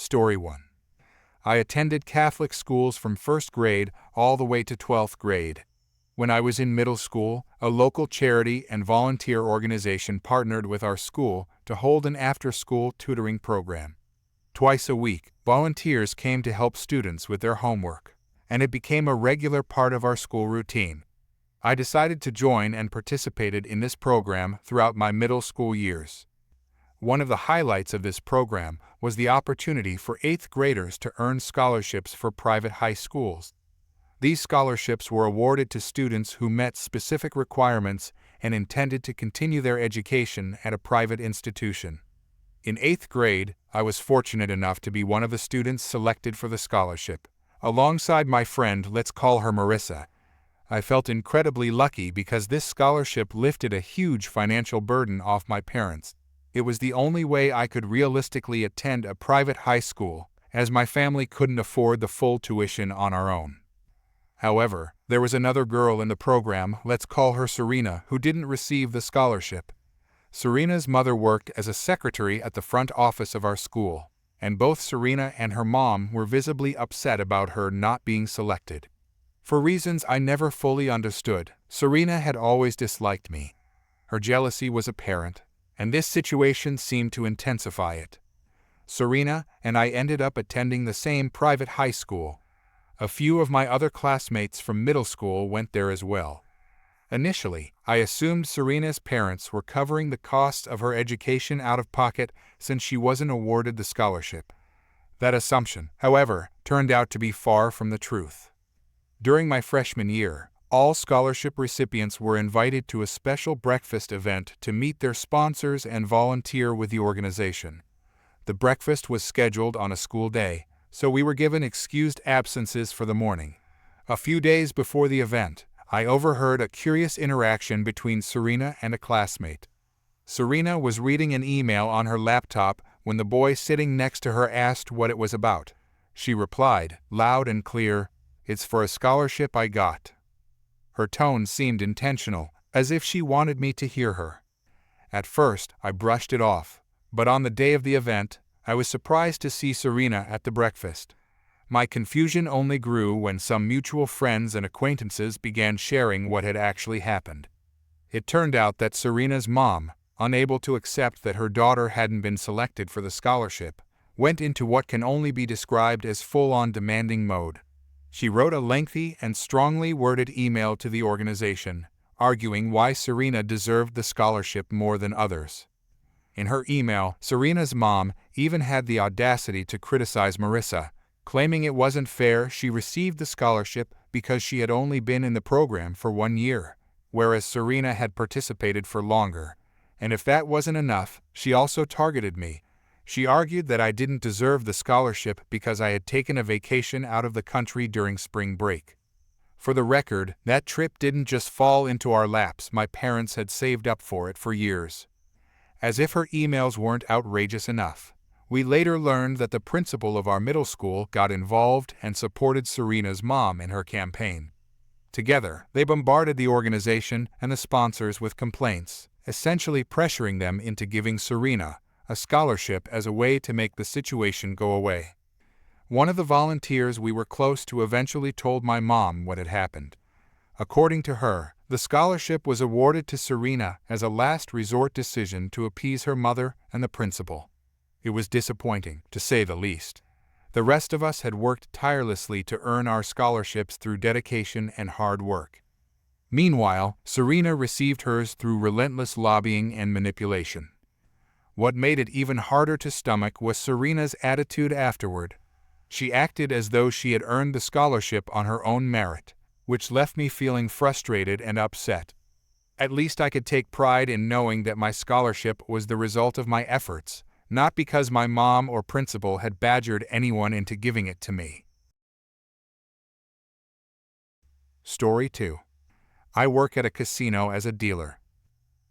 Story 1. I attended Catholic schools from 1st grade all the way to 12th grade. When I was in middle school, a local charity and volunteer organization partnered with our school to hold an after-school tutoring program. Twice a week, volunteers came to help students with their homework, and it became a regular part of our school routine. I decided to join and participated in this program throughout my middle school years. One of the highlights of this program was the opportunity for 8th graders to earn scholarships for private high schools. These scholarships were awarded to students who met specific requirements and intended to continue their education at a private institution. In 8th grade, I was fortunate enough to be one of the students selected for the scholarship, alongside my friend, let's call her Marissa. I felt incredibly lucky because this scholarship lifted a huge financial burden off my parents. It was the only way I could realistically attend a private high school, as my family couldn't afford the full tuition on our own. However, there was another girl in the program, let's call her Serena, who didn't receive the scholarship. Serena's mother worked as a secretary at the front office of our school, and both Serena and her mom were visibly upset about her not being selected. For reasons I never fully understood, Serena had always disliked me. Her jealousy was apparent, and this situation seemed to intensify it. Serena and I ended up attending the same private high school. A few of my other classmates from middle school went there as well. Initially, I assumed Serena's parents were covering the costs of her education out of pocket since she wasn't awarded the scholarship. That assumption, however, turned out to be far from the truth. During my freshman year, all scholarship recipients were invited to a special breakfast event to meet their sponsors and volunteer with the organization. The breakfast was scheduled on a school day, so we were given excused absences for the morning. A few days before the event, I overheard a curious interaction between Serena and a classmate. Serena was reading an email on her laptop when the boy sitting next to her asked what it was about. She replied, loud and clear, "It's for a scholarship I got." Her tone seemed intentional, as if she wanted me to hear her. At first, I brushed it off, but on the day of the event, I was surprised to see Serena at the breakfast. My confusion only grew when some mutual friends and acquaintances began sharing what had actually happened. It turned out that Serena's mom, unable to accept that her daughter hadn't been selected for the scholarship, went into what can only be described as full-on demanding mode. She wrote a lengthy and strongly worded email to the organization, arguing why Serena deserved the scholarship more than others. In her email, Serena's mom even had the audacity to criticize Marissa, claiming it wasn't fair she received the scholarship because she had only been in the program for 1 year, whereas Serena had participated for longer. And if that wasn't enough, she also targeted me. She argued that I didn't deserve the scholarship because I had taken a vacation out of the country during spring break. For the record, that trip didn't just fall into our laps, my parents had saved up for it for years. As if her emails weren't outrageous enough, we later learned that the principal of our middle school got involved and supported Serena's mom in her campaign. Together, they bombarded the organization and the sponsors with complaints, essentially pressuring them into giving Serena a scholarship as a way to make the situation go away. One of the volunteers we were close to eventually told my mom what had happened. According to her, the scholarship was awarded to Serena as a last resort decision to appease her mother and the principal. It was disappointing, to say the least. The rest of us had worked tirelessly to earn our scholarships through dedication and hard work. Meanwhile, Serena received hers through relentless lobbying and manipulation. What made it even harder to stomach was Serena's attitude afterward. She acted as though she had earned the scholarship on her own merit, which left me feeling frustrated and upset. At least I could take pride in knowing that my scholarship was the result of my efforts, not because my mom or principal had badgered anyone into giving it to me. Story 2. I work at a casino as a dealer.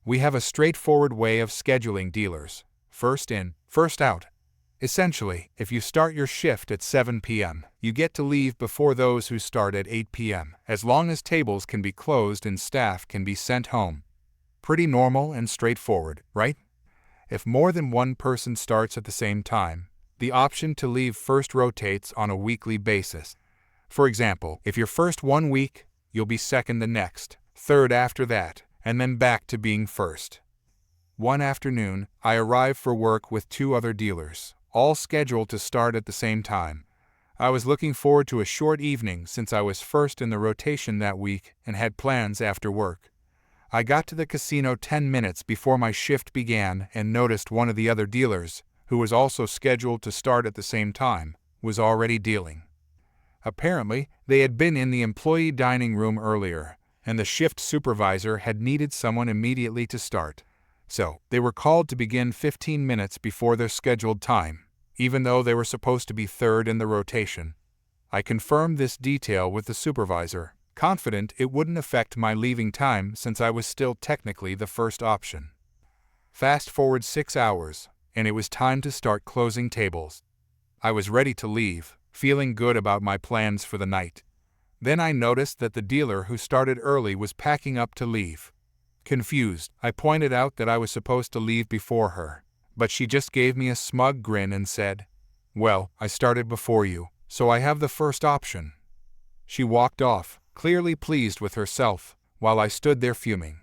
We have a straightforward way of scheduling dealers, first in, first out. Essentially, if you start your shift at 7 p.m., you get to leave before those who start at 8 p.m., as long as tables can be closed and staff can be sent home. Pretty normal and straightforward, right? If more than one person starts at the same time, the option to leave first rotates on a weekly basis. For example, if you're first one week, you'll be second the next, third after that, and then back to being first. One afternoon, I arrived for work with two other dealers, all scheduled to start at the same time. I was looking forward to a short evening since I was first in the rotation that week and had plans after work. I got to the casino 10 minutes before my shift began and noticed one of the other dealers, who was also scheduled to start at the same time, was already dealing. Apparently, they had been in the employee dining room earlier, and the shift supervisor had needed someone immediately to start. So, they were called to begin 15 minutes before their scheduled time, even though they were supposed to be third in the rotation. I confirmed this detail with the supervisor, confident it wouldn't affect my leaving time since I was still technically the first option. Fast forward 6 hours, and it was time to start closing tables. I was ready to leave, feeling good about my plans for the night. Then I noticed that the dealer who started early was packing up to leave. Confused, I pointed out that I was supposed to leave before her, but she just gave me a smug grin and said, "Well, I started before you, so I have the first option." She walked off, clearly pleased with herself, while I stood there fuming.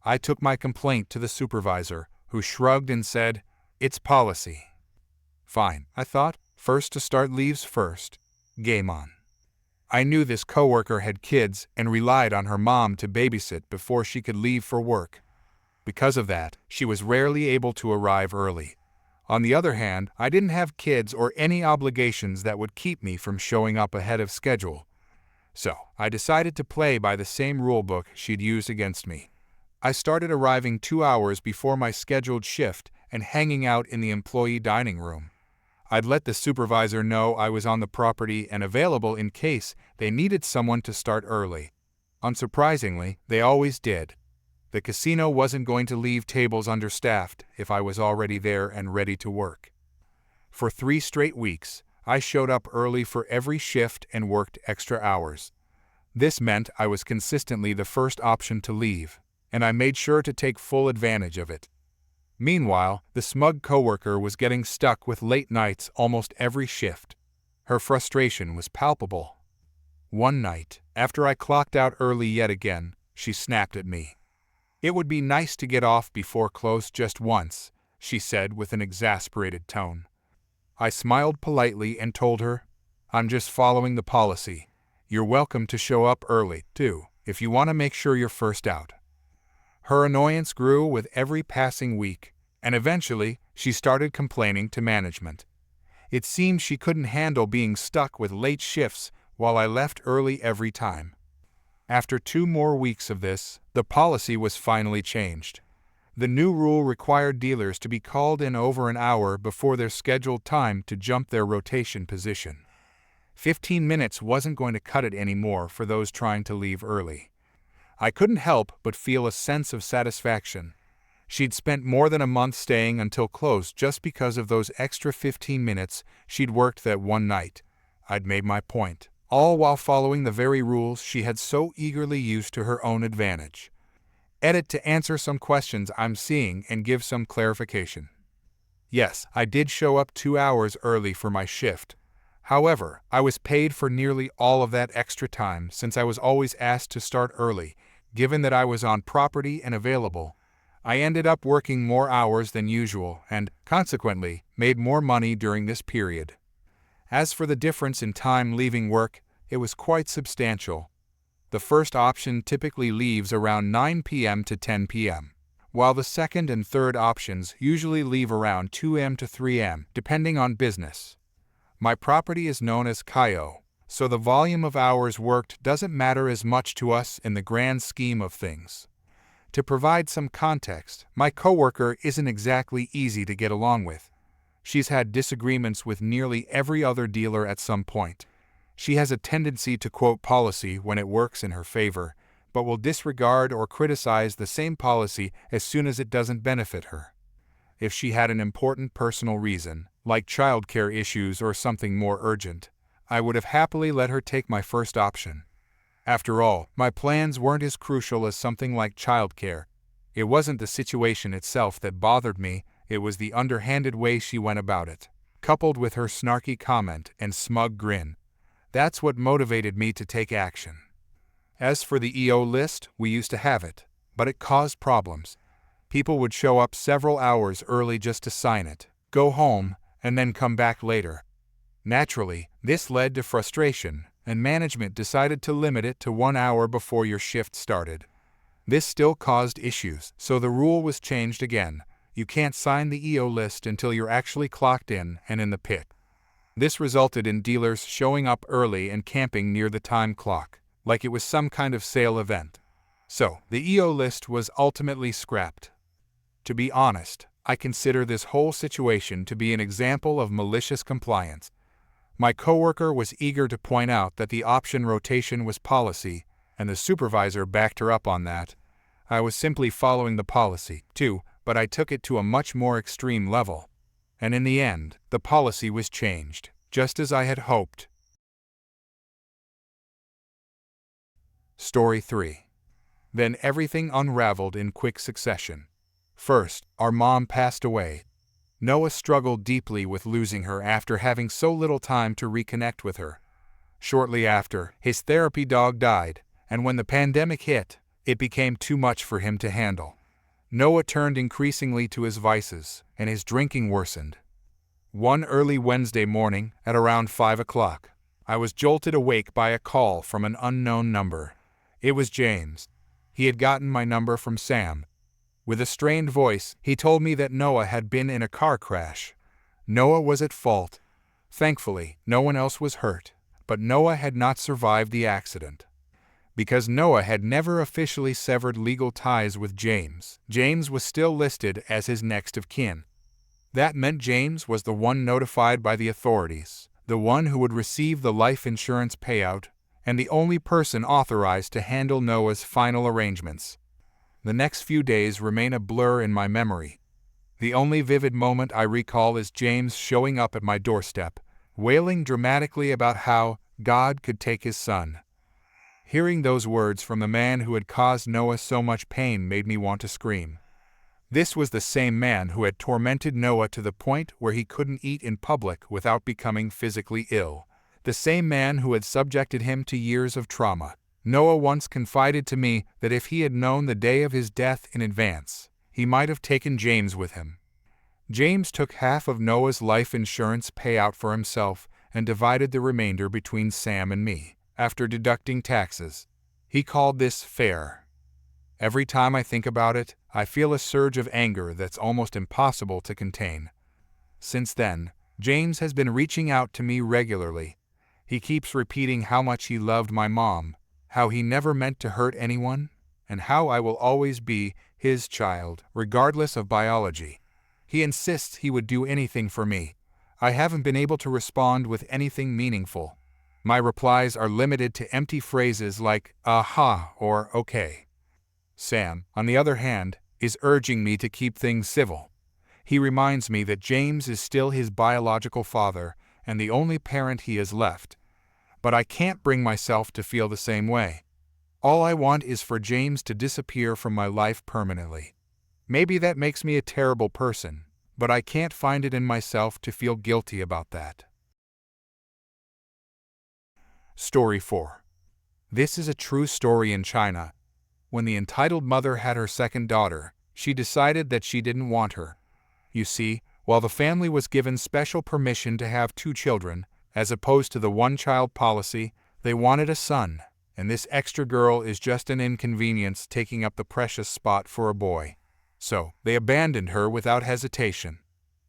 I took my complaint to the supervisor, who shrugged and said, "It's policy." Fine, I thought, first to start leaves first. Game on. I knew this coworker had kids and relied on her mom to babysit before she could leave for work. Because of that, she was rarely able to arrive early. On the other hand, I didn't have kids or any obligations that would keep me from showing up ahead of schedule. So, I decided to play by the same rulebook she'd used against me. I started arriving 2 hours before my scheduled shift and hanging out in the employee dining room. I'd let the supervisor know I was on the property and available in case they needed someone to start early. Unsurprisingly, they always did. The casino wasn't going to leave tables understaffed if I was already there and ready to work. For 3 straight weeks, I showed up early for every shift and worked extra hours. This meant I was consistently the first option to leave, and I made sure to take full advantage of it. Meanwhile, the smug coworker was getting stuck with late nights almost every shift. Her frustration was palpable. One night, after I clocked out early yet again, she snapped at me. "It would be nice to get off before close just once," she said with an exasperated tone. I smiled politely and told her, "I'm just following the policy. You're welcome to show up early, too, if you want to make sure you're first out." Her annoyance grew with every passing week, and eventually she started complaining to management. It seemed she couldn't handle being stuck with late shifts while I left early every time. After 2 more weeks of this, the policy was finally changed. The new rule required dealers to be called in over an hour before their scheduled time to jump their rotation position. 15 minutes wasn't going to cut it anymore for those trying to leave early. I couldn't help but feel a sense of satisfaction. She'd spent more than a month staying until close just because of those extra 15 minutes she'd worked that one night. I'd made my point, all while following the very rules she had so eagerly used to her own advantage. Edit to answer some questions I'm seeing and give some clarification. Yes, I did show up 2 hours early for my shift. However, I was paid for nearly all of that extra time since I was always asked to start early. Given that I was on property and available, I ended up working more hours than usual and, consequently, made more money during this period. As for the difference in time leaving work, it was quite substantial. The first option typically leaves around 9 p.m. to 10 p.m., while the second and third options usually leave around 2 a.m. to 3 a.m., depending on business. My property is known as K-Korner, so the volume of hours worked doesn't matter as much to us in the grand scheme of things. To provide some context, my coworker isn't exactly easy to get along with. She's had disagreements with nearly every other dealer at some point. She has a tendency to quote policy when it works in her favor, but will disregard or criticize the same policy as soon as it doesn't benefit her. If she had an important personal reason, like childcare issues or something more urgent, I would have happily let her take my first option. After all, my plans weren't as crucial as something like childcare. It wasn't the situation itself that bothered me, it was the underhanded way she went about it. coupled with her snarky comment and smug grin. That's what motivated me to take action. As for the EO list, we used to have it, but it caused problems. People would show up several hours early just to sign it, go home, and then come back later. Naturally, this led to frustration, and management decided to limit it to 1 hour before your shift started. This still caused issues, so the rule was changed again. You can't sign the EO list until you're actually clocked in and in the pit. This resulted in dealers showing up early and camping near the time clock, like it was some kind of sale event. So, the EO list was ultimately scrapped. To be honest, I consider this whole situation to be an example of malicious compliance. My coworker was eager to point out that the option rotation was policy, and the supervisor backed her up on that. I was simply following the policy, too, but I took it to a much more extreme level. And in the end, the policy was changed, just as I had hoped. Story 3. Then everything unraveled in quick succession. First, our mom passed away. Noah struggled deeply with losing her after having so little time to reconnect with her. Shortly after, his therapy dog died, and when the pandemic hit, it became too much for him to handle. Noah turned increasingly to his vices, and his drinking worsened. One early Wednesday morning, at around 5 o'clock, I was jolted awake by a call from an unknown number. It was James. He had gotten my number from Sam. With a strained voice, he told me that Noah had been in a car crash. Noah was at fault. Thankfully, no one else was hurt, but Noah had not survived the accident. Because Noah had never officially severed legal ties with James, James was still listed as his next of kin. That meant James was the one notified by the authorities, the one who would receive the life insurance payout, and the only person authorized to handle Noah's final arrangements. The next few days remain a blur in my memory. The only vivid moment I recall is James showing up at my doorstep, wailing dramatically about how God could take his son. Hearing those words from the man who had caused Noah so much pain made me want to scream. This was the same man who had tormented Noah to the point where he couldn't eat in public without becoming physically ill. The same man who had subjected him to years of trauma. Noah once confided to me that if he had known the day of his death in advance, he might have taken James with him. James took half of Noah's life insurance payout for himself and divided the remainder between Sam and me, after deducting taxes. He called this fair. Every time I think about it, I feel a surge of anger that's almost impossible to contain. Since then, James has been reaching out to me regularly. He keeps repeating how much he loved my mom, how he never meant to hurt anyone, and how I will always be his child, regardless of biology. He insists he would do anything for me. I haven't been able to respond with anything meaningful. My replies are limited to empty phrases like, aha, or okay. Sam, on the other hand, is urging me to keep things civil. He reminds me that James is still his biological father and the only parent he has left. But I can't bring myself to feel the same way. All I want is for James to disappear from my life permanently. Maybe that makes me a terrible person, but I can't find it in myself to feel guilty about that. Story 4. This is a true story in China. When the entitled mother had her second daughter, she decided that she didn't want her. You see, while the family was given special permission to have 2 children, as opposed to the one-child policy, they wanted a son, and this extra girl is just an inconvenience taking up the precious spot for a boy. So, they abandoned her without hesitation.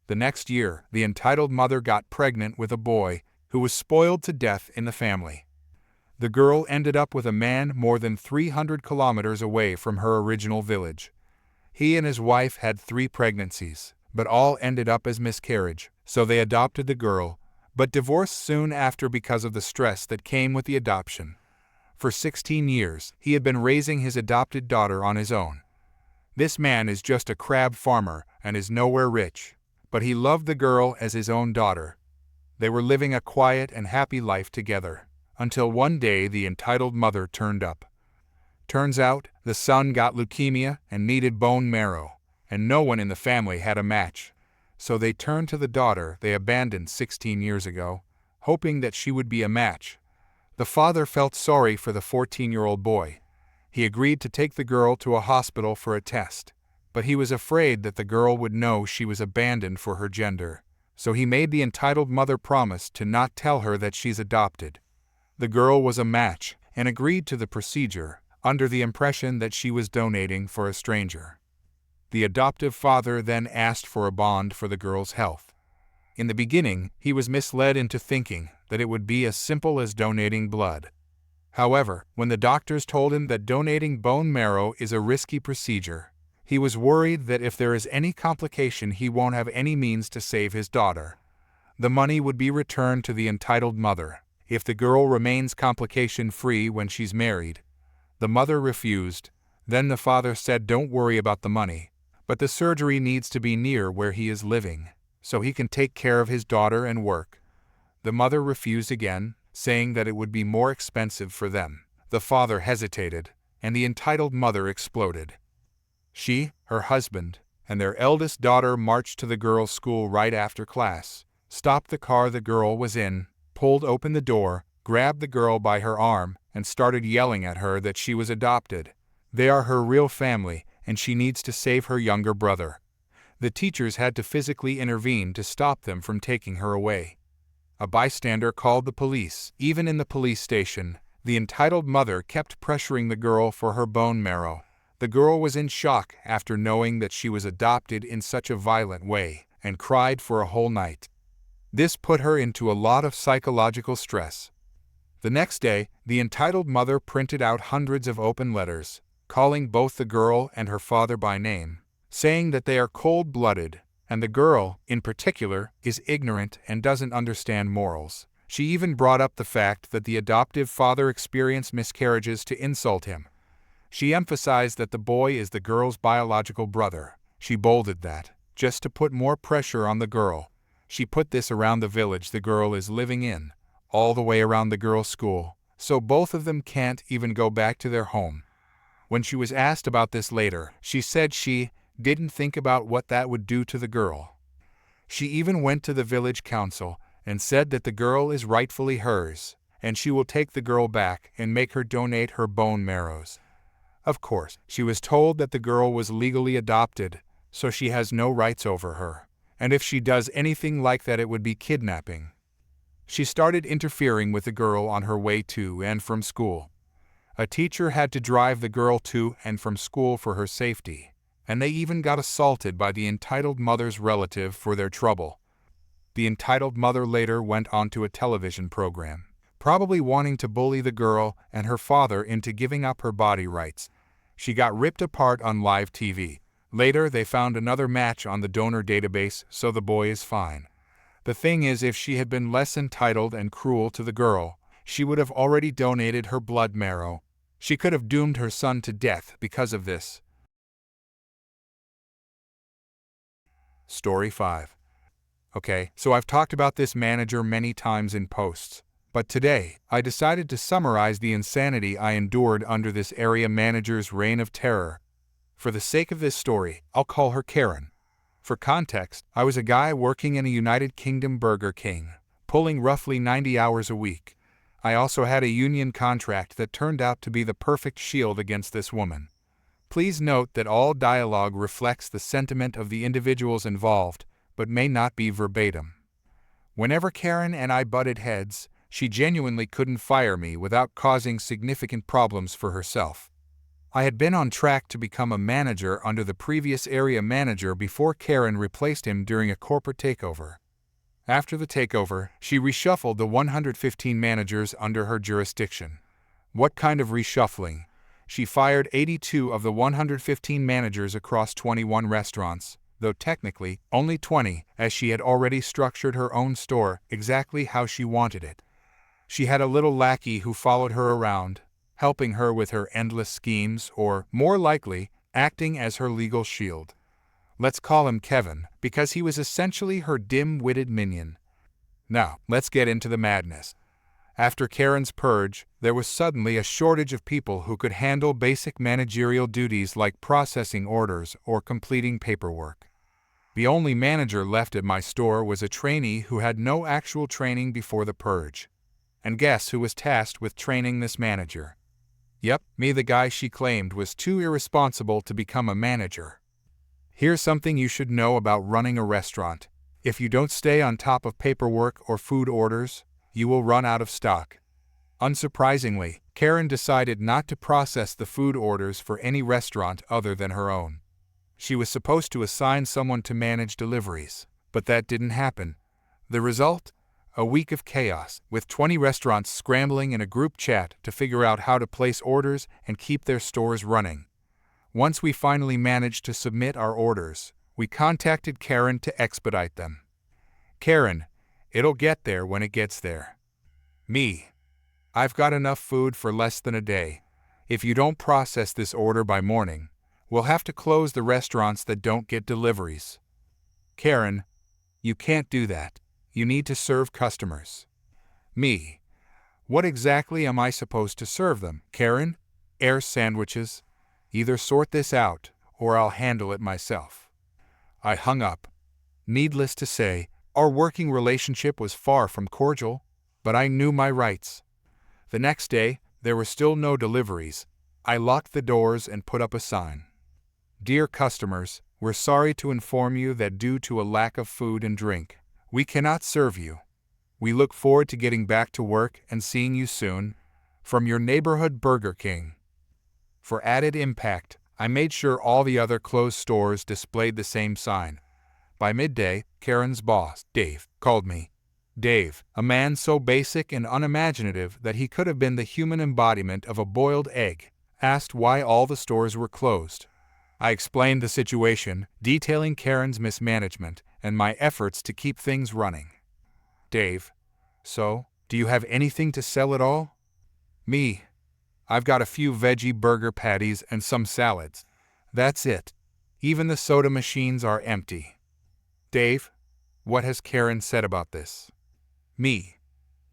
The next year, the entitled mother got pregnant with a boy who was spoiled to death in the family. The girl ended up with a man more than 300 kilometers away from her original village. He and his wife had 3 pregnancies, but all ended up as miscarriage, so they adopted the girl, but divorced soon after because of the stress that came with the adoption. For 16 years, he had been raising his adopted daughter on his own. This man is just a crab farmer and is nowhere rich, but he loved the girl as his own daughter. They were living a quiet and happy life together, until one day the entitled mother turned up. Turns out, the son got leukemia and needed bone marrow, and no one in the family had a match. so they turned to the daughter they abandoned 16 years ago, hoping that she would be a match. The father felt sorry for the 14-year-old boy. He agreed to take the girl to a hospital for a test, but he was afraid that the girl would know she was abandoned for her gender, so he made the entitled mother promise to not tell her that she's adopted. The girl was a match and agreed to the procedure, under the impression that she was donating for a stranger. The adoptive father then asked for a bond for the girl's health. In the beginning, he was misled into thinking that it would be as simple as donating blood. However, when the doctors told him that donating bone marrow is a risky procedure, he was worried that if there is any complication he won't have any means to save his daughter. The money would be returned to the entitled mother if the girl remains complication-free when she's married. The mother refused. Then the father said don't worry about the money, but the surgery needs to be near where he is living, so he can take care of his daughter and work. The mother refused again, saying that it would be more expensive for them. The father hesitated, and the entitled mother exploded. She, her husband, and their eldest daughter marched to the girls' school right after class, stopped the car the girl was in, pulled open the door, grabbed the girl by her arm, and started yelling at her that she was adopted. They are her real family, and she needs to save her younger brother. The teachers had to physically intervene to stop them from taking her away. A bystander called the police. Even in the police station, the entitled mother kept pressuring the girl for her bone marrow. The girl was in shock after knowing that she was adopted in such a violent way, and cried for a whole night. This put her into a lot of psychological stress. The next day, the entitled mother printed out hundreds of open letters, calling both the girl and her father by name, saying that they are cold-blooded, and the girl, in particular, is ignorant and doesn't understand morals. She even brought up the fact that the adoptive father experienced miscarriages to insult him. She emphasized that the boy is the girl's biological brother. She bolded that, just to put more pressure on the girl. She put this around the village the girl is living in, all the way around the girls' school, so both of them can't even go back to their home. When she was asked about this later, she said she didn't think about what that would do to the girl. She even went to the village council and said that the girl is rightfully hers, and she will take the girl back and make her donate her bone marrows. Of course, she was told that the girl was legally adopted, so she has no rights over her, and if she does anything like that it would be kidnapping. She started interfering with the girl on her way to and from school. A teacher had to drive the girl to and from school for her safety, and they even got assaulted by the entitled mother's relative for their trouble. The entitled mother later went onto a television program, probably wanting to bully the girl and her father into giving up her body rights. She got ripped apart on live TV. Later, they found another match on the donor database, so the boy is fine. The thing is, if she had been less entitled and cruel to the girl, she would have already donated her blood marrow. She could have doomed her son to death because of this. Story 5. Okay, so I've talked about this manager many times in posts, but today, I decided to summarize the insanity I endured under this area manager's reign of terror. For the sake of this story, I'll call her Karen. For context, I was a guy working in a United Kingdom Burger King, pulling roughly 90 hours a week. I also had a union contract that turned out to be the perfect shield against this woman. Please note that all dialogue reflects the sentiment of the individuals involved, but may not be verbatim. Whenever Karen and I butted heads, she genuinely couldn't fire me without causing significant problems for herself. I had been on track to become a manager under the previous area manager before Karen replaced him during a corporate takeover. After the takeover, she reshuffled the 115 managers under her jurisdiction. What kind of reshuffling? She fired 82 of the 115 managers across 21 restaurants, though technically only 20, as she had already structured her own store exactly how she wanted it. She had a little lackey who followed her around, helping her with her endless schemes or, more likely, acting as her legal shield. Let's call him Kevin, because he was essentially her dim-witted minion. Now, let's get into the madness. After Karen's purge, there was suddenly a shortage of people who could handle basic managerial duties like processing orders or completing paperwork. The only manager left at my store was a trainee who had no actual training before the purge. And guess who was tasked with training this manager? Yep, me, the guy she claimed was too irresponsible to become a manager. Here's something you should know about running a restaurant. If you don't stay on top of paperwork or food orders, you will run out of stock. Unsurprisingly, Karen decided not to process the food orders for any restaurant other than her own. She was supposed to assign someone to manage deliveries, but that didn't happen. The result? A week of chaos, with 20 restaurants scrambling in a group chat to figure out how to place orders and keep their stores running. Once we finally managed to submit our orders, we contacted Karen to expedite them. Karen, it'll get there when it gets there. Me, I've got enough food for less than a day. If you don't process this order by morning, we'll have to close the restaurants that don't get deliveries. Karen, you can't do that. You need to serve customers. Me, what exactly am I supposed to serve them? Karen, air sandwiches. Either sort this out, or I'll handle it myself. I hung up. Needless to say, our working relationship was far from cordial, but I knew my rights. The next day, there were still no deliveries. I locked the doors and put up a sign. Dear customers, we're sorry to inform you that due to a lack of food and drink, we cannot serve you. We look forward to getting back to work and seeing you soon. From your neighborhood Burger King. For added impact, I made sure all the other closed stores displayed the same sign. By midday, Karen's boss, Dave, called me. Dave, a man so basic and unimaginative that he could have been the human embodiment of a boiled egg, asked why all the stores were closed. I explained the situation, detailing Karen's mismanagement and my efforts to keep things running. Dave, so, do you have anything to sell at all? Me, I've got a few veggie burger patties and some salads. That's it. Even the soda machines are empty. Dave, what has Karen said about this? Me,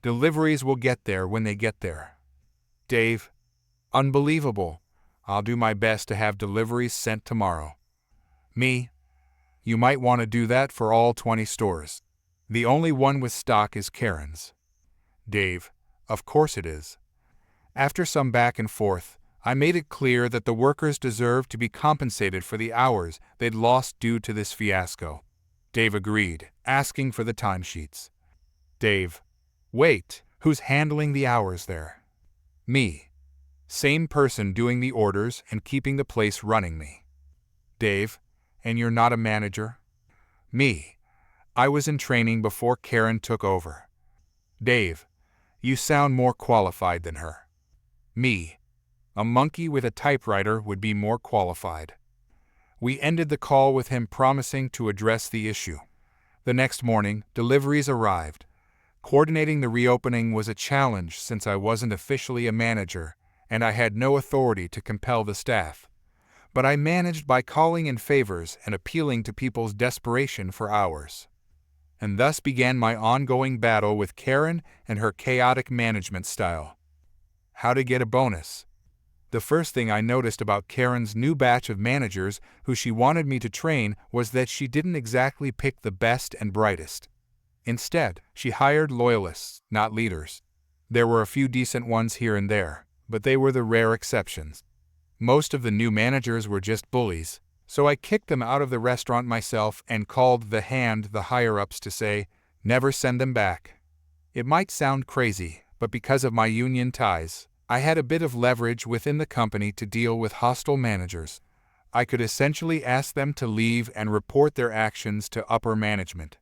deliveries will get there when they get there. Dave, unbelievable. I'll do my best to have deliveries sent tomorrow. Me, you might want to do that for all 20 stores. The only one with stock is Karen's. Dave, of course it is. After some back and forth, I made it clear that the workers deserved to be compensated for the hours they'd lost due to this fiasco. Dave agreed, asking for the timesheets. Dave, wait, who's handling the hours there? Me. Same person doing the orders and keeping the place running. Me. Dave, and you're not a manager? Me. I was in training before Karen took over. Dave, you sound more qualified than her. Me. A monkey with a typewriter would be more qualified. We ended the call with him promising to address the issue. The next morning, deliveries arrived. Coordinating the reopening was a challenge since I wasn't officially a manager, and I had no authority to compel the staff. But I managed by calling in favors and appealing to people's desperation for hours. And thus began my ongoing battle with Karen and her chaotic management style. How to get a bonus? The first thing I noticed about Karen's new batch of managers who she wanted me to train was that she didn't exactly pick the best and brightest. Instead, she hired loyalists, not leaders. There were a few decent ones here and there, but they were the rare exceptions. Most of the new managers were just bullies, so I kicked them out of the restaurant myself and called the hand the higher-ups to say, never send them back. It might sound crazy, but because of my union ties, I had a bit of leverage within the company to deal with hostile managers. I could essentially ask them to leave and report their actions to upper management.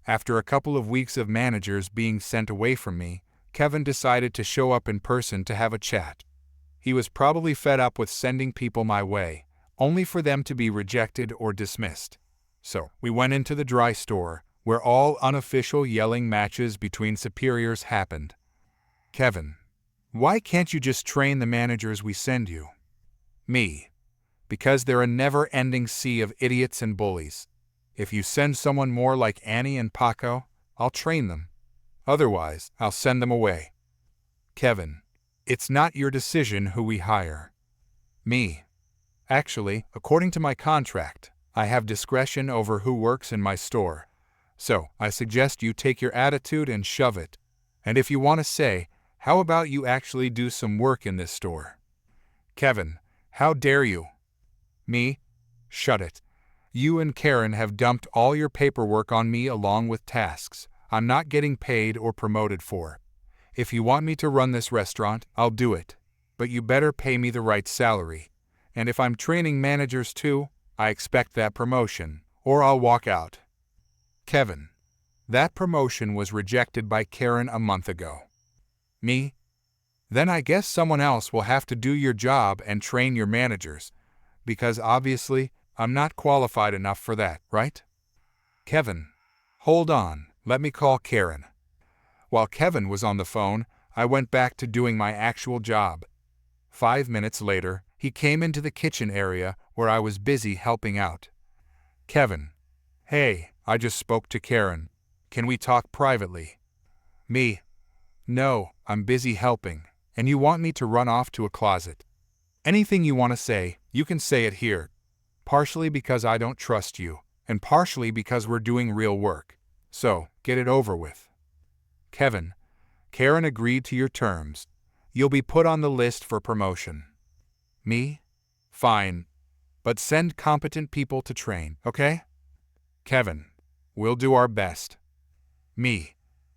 After a couple of weeks of managers being sent away from me, Kevin decided to show up in person to have a chat. He was probably fed up with sending people my way, only for them to be rejected or dismissed. So, we went into the dry store, where all unofficial yelling matches between superiors happened. Kevin, why can't you just train the managers we send you? Me, because they're a never-ending sea of idiots and bullies. If you send someone more like Annie and Paco, I'll train them. Otherwise, I'll send them away. Kevin, it's not your decision who we hire. Me, actually, according to my contract, I have discretion over who works in my store. So, I suggest you take your attitude and shove it. And if you want to say, how about you actually do some work in this store? Kevin, how dare you? Me? Shut it. You and Karen have dumped all your paperwork on me along with tasks I'm not getting paid or promoted for. If you want me to run this restaurant, I'll do it. But you better pay me the right salary. And if I'm training managers too, I expect that promotion, or I'll walk out. Kevin, that promotion was rejected by Karen a month ago. Me? Then I guess someone else will have to do your job and train your managers, because obviously I'm not qualified enough for that, right? Kevin, hold on, let me call Karen. While Kevin was on the phone, I went back to doing my actual job. 5 minutes later, he came into the kitchen area where I was busy helping out. Kevin, hey, I just spoke to Karen. Can we talk privately? Me, no, I'm busy helping, and you want me to run off to a closet. Anything you want to say, you can say it here. Partially because I don't trust you, and partially because we're doing real work. So, get it over with. Kevin, Karen agreed to your terms. You'll be put on the list for promotion. Me? Fine. But send competent people to train, okay? Kevin, we'll do our best. Me?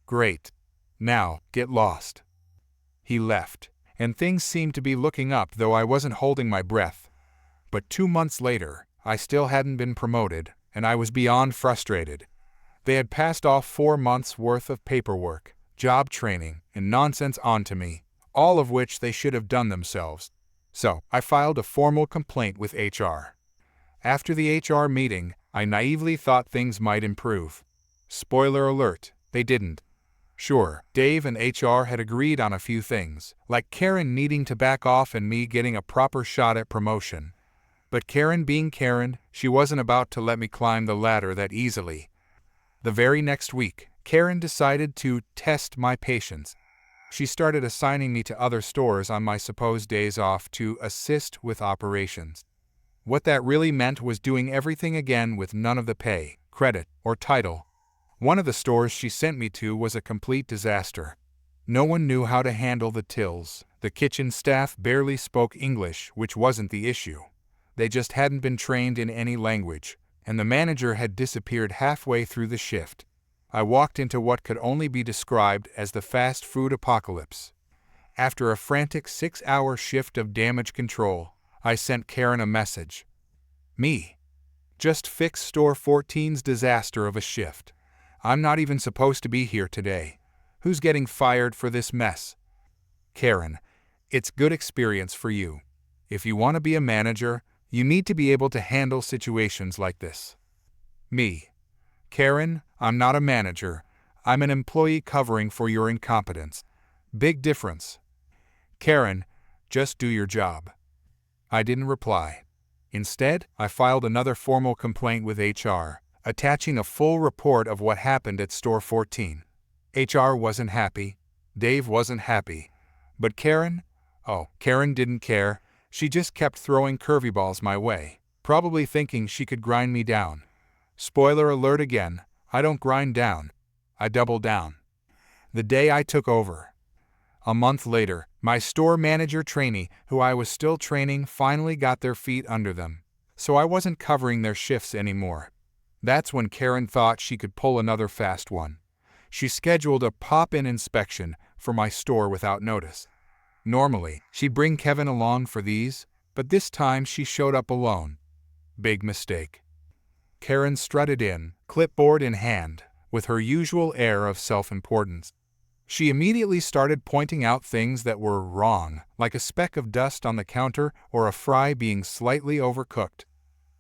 Great. Now, get lost. He left, and things seemed to be looking up, though I wasn't holding my breath. But 2 months later, I still hadn't been promoted, and I was beyond frustrated. They had passed off 4 months' worth of paperwork, job training, and nonsense onto me, all of which they should have done themselves. So, I filed a formal complaint with HR. After the HR meeting, I naively thought things might improve. Spoiler alert, they didn't. Sure, Dave and HR had agreed on a few things, like Karen needing to back off and me getting a proper shot at promotion. But Karen being Karen, she wasn't about to let me climb the ladder that easily. The very next week, Karen decided to test my patience. She started assigning me to other stores on my supposed days off to assist with operations. What that really meant was doing everything again with none of the pay, credit, or title. One of the stores she sent me to was a complete disaster. No one knew how to handle the tills. The kitchen staff barely spoke English, which wasn't the issue. They just hadn't been trained in any language, and the manager had disappeared halfway through the shift. I walked into what could only be described as the fast food apocalypse. After a frantic 6-hour shift of damage control, I sent Karen a message. Me. Just fix Store 14's disaster of a shift. I'm not even supposed to be here today. Who's getting fired for this mess? Karen, it's good experience for you. If you want to be a manager, you need to be able to handle situations like this. Me. Karen, I'm not a manager. I'm an employee covering for your incompetence. Big difference. Karen, just do your job. I didn't reply. Instead, I filed another formal complaint with HR, attaching a full report of what happened at Store 14. HR wasn't happy. Dave wasn't happy. But Karen? Oh, Karen didn't care. She just kept throwing curveballs my way, probably thinking she could grind me down. Spoiler alert again, I don't grind down. I double down. The day I took over. A month later, my store manager trainee, who I was still training, finally got their feet under them, so I wasn't covering their shifts anymore. That's when Karen thought she could pull another fast one. She scheduled a pop-in inspection for my store without notice. Normally, she'd bring Kevin along for these, but this time she showed up alone. Big mistake. Karen strutted in, clipboard in hand, with her usual air of self-importance. She immediately started pointing out things that were wrong, like a speck of dust on the counter or a fry being slightly overcooked.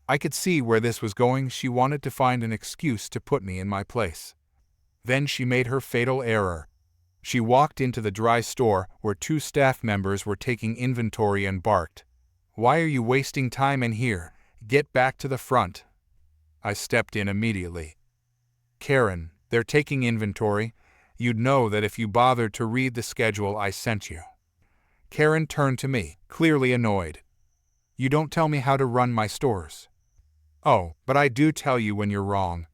I could see where this was going. She wanted to find an excuse to put me in my place. Then she made her fatal error. She walked into the dry store where 2 staff members were taking inventory and barked, "Why are you wasting time in here? Get back to the front." I stepped in immediately. "Karen, they're taking inventory. You'd know that if you bothered to read the schedule I sent you." Karen turned to me, clearly annoyed. "You don't tell me how to run my stores." Oh, but I do tell you when you're wrong.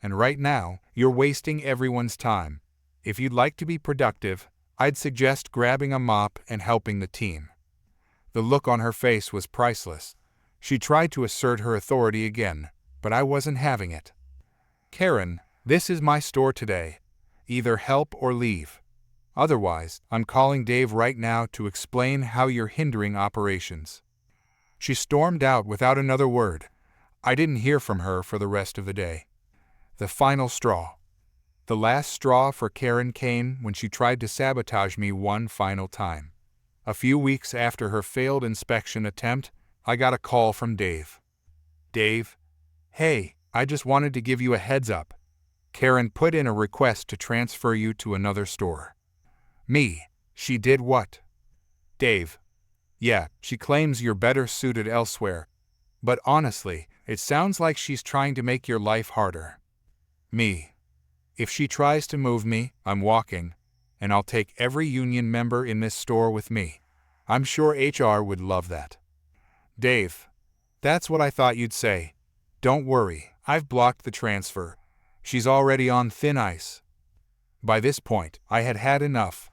And right now, you're wasting everyone's time. If you'd like to be productive, I'd suggest grabbing a mop and helping the team. The look on her face was priceless. She tried to assert her authority again, but I wasn't having it. Karen, this is my store today. Either help or leave. Otherwise, I'm calling Dave right now to explain how you're hindering operations. She stormed out without another word. I didn't hear from her for the rest of the day. The final straw. The last straw for Karen came when she tried to sabotage me one final time. A few weeks after her failed inspection attempt, I got a call from Dave. Dave, hey, I just wanted to give you a heads up. Karen put in a request to transfer you to another store. Me, she did what? Dave, yeah, she claims you're better suited elsewhere. But honestly, it sounds like she's trying to make your life harder. Me, if she tries to move me, I'm walking, and I'll take every union member in this store with me. I'm sure HR would love that. Dave, that's what I thought you'd say. Don't worry, I've blocked the transfer. She's already on thin ice. By this point, I had had enough.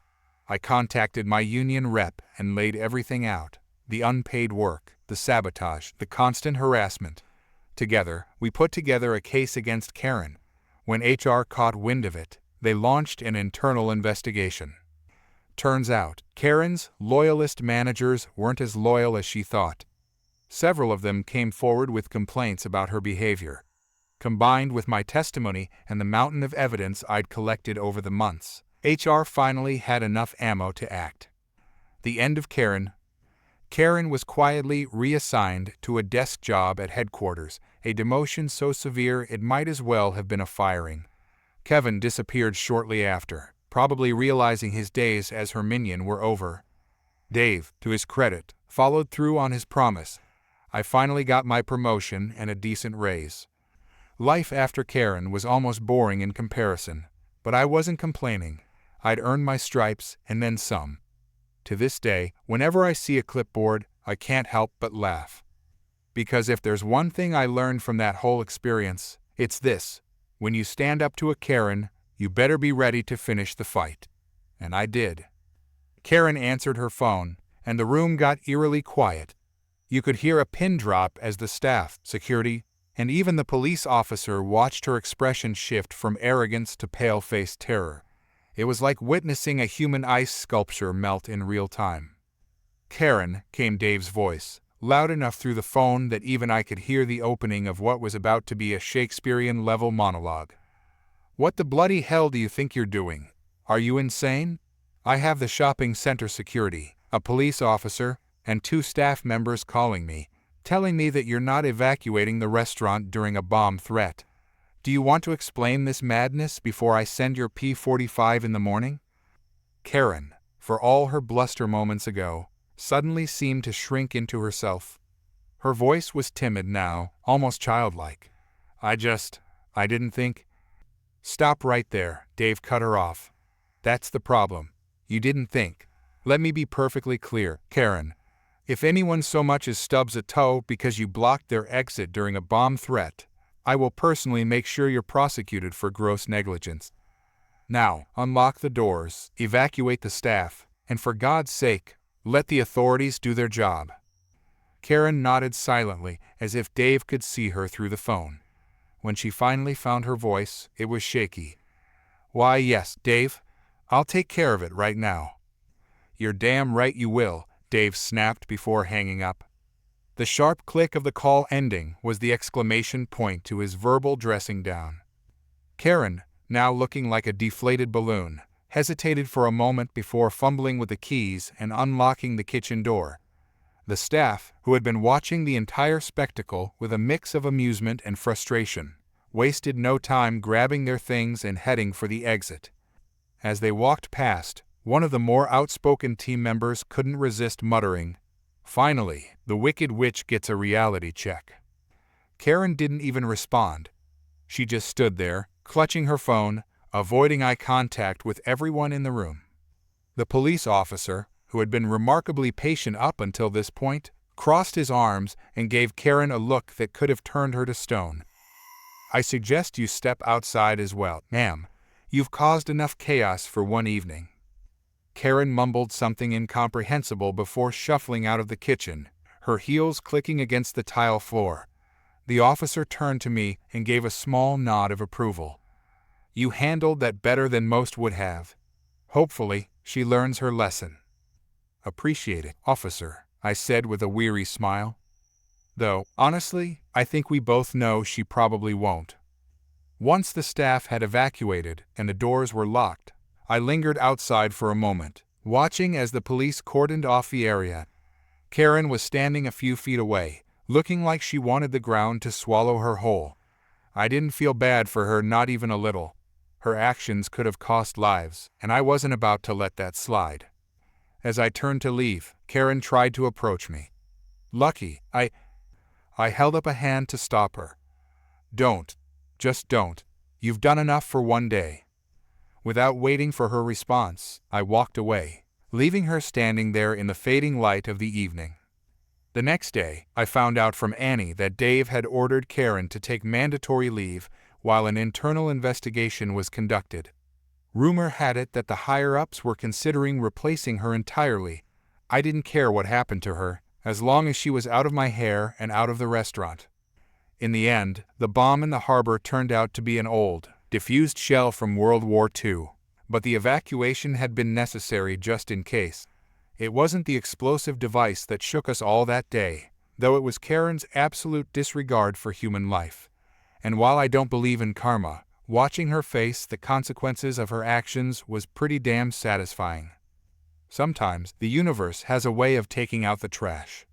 I contacted my union rep and laid everything out. The unpaid work, the sabotage, the constant harassment. Together, we put together a case against Karen. When HR caught wind of it, they launched an internal investigation. Turns out, Karen's loyalist managers weren't as loyal as she thought. Several of them came forward with complaints about her behavior. Combined with my testimony and the mountain of evidence I'd collected over the months, HR finally had enough ammo to act. The end of Karen. Karen was quietly reassigned to a desk job at headquarters, a demotion so severe it might as well have been a firing. Kevin disappeared shortly after, probably realizing his days as her minion were over. Dave, to his credit, followed through on his promise. I finally got my promotion and a decent raise. Life after Karen was almost boring in comparison, but I wasn't complaining. I'd earned my stripes and then some. To this day, whenever I see a clipboard, I can't help but laugh. Because if there's one thing I learned from that whole experience, it's this: when you stand up to a Karen, you better be ready to finish the fight. And I did. Karen answered her phone, and the room got eerily quiet. You could hear a pin drop as the staff, security, and even the police officer watched her expression shift from arrogance to pale-faced terror. It was like witnessing a human ice sculpture melt in real time. Karen, came Dave's voice, loud enough through the phone that even I could hear the opening of what was about to be a Shakespearean-level monologue. What the bloody hell do you think you're doing? Are you insane? I have the shopping center security, a police officer, and 2 staff members calling me, telling me that you're not evacuating the restaurant during a bomb threat. Do you want to explain this madness before I send your P-45 in the morning? Karen, for all her bluster moments ago, suddenly seemed to shrink into herself. Her voice was timid now, almost childlike. I didn't think. Stop right there, Dave cut her off. That's the problem. You didn't think. Let me be perfectly clear, Karen. If anyone so much as stubs a toe because you blocked their exit during a bomb threat, I will personally make sure you're prosecuted for gross negligence. Now, unlock the doors, evacuate the staff, and for God's sake, let the authorities do their job. Karen nodded silently, as if Dave could see her through the phone. When she finally found her voice, it was shaky. Why, yes, Dave. I'll take care of it right now. You're damn right you will, Dave snapped before hanging up. The sharp click of the call ending was the exclamation point to his verbal dressing down. Karen, now looking like a deflated balloon, hesitated for a moment before fumbling with the keys and unlocking the kitchen door. The staff, who had been watching the entire spectacle with a mix of amusement and frustration, wasted no time grabbing their things and heading for the exit. As they walked past, one of the more outspoken team members couldn't resist muttering, "Finally, the Wicked Witch gets a reality check." Karen didn't even respond. She just stood there, clutching her phone, avoiding eye contact with everyone in the room. The police officer, who had been remarkably patient up until this point, crossed his arms, and gave Karen a look that could have turned her to stone. "I suggest you step outside as well, ma'am. You've caused enough chaos for one evening." Karen mumbled something incomprehensible before shuffling out of the kitchen, her heels clicking against the tile floor. The officer turned to me and gave a small nod of approval. "You handled that better than most would have. Hopefully, she learns her lesson." "Appreciate it, officer," I said with a weary smile. "Though, honestly, I think we both know she probably won't." Once the staff had evacuated and the doors were locked, I lingered outside for a moment, watching as the police cordoned off the area. Karen was standing a few feet away, looking like she wanted the ground to swallow her whole. I didn't feel bad for her, not even a little. Her actions could have cost lives, and I wasn't about to let that slide. As I turned to leave, Karen tried to approach me. Lucky, I held up a hand to stop her. "Don't. Just don't. You've done enough for one day." Without waiting for her response, I walked away, leaving her standing there in the fading light of the evening. The next day, I found out from Annie that Dave had ordered Karen to take mandatory leave while an internal investigation was conducted. Rumor had it that the higher-ups were considering replacing her entirely. I didn't care what happened to her, as long as she was out of my hair and out of the restaurant. In the end, the bomb in the harbor turned out to be an old, diffused shell from World War II, but the evacuation had been necessary just in case. It wasn't the explosive device that shook us all that day, though it was Karen's absolute disregard for human life. And while I don't believe in karma, watching her face the consequences of her actions was pretty damn satisfying. Sometimes, the universe has a way of taking out the trash.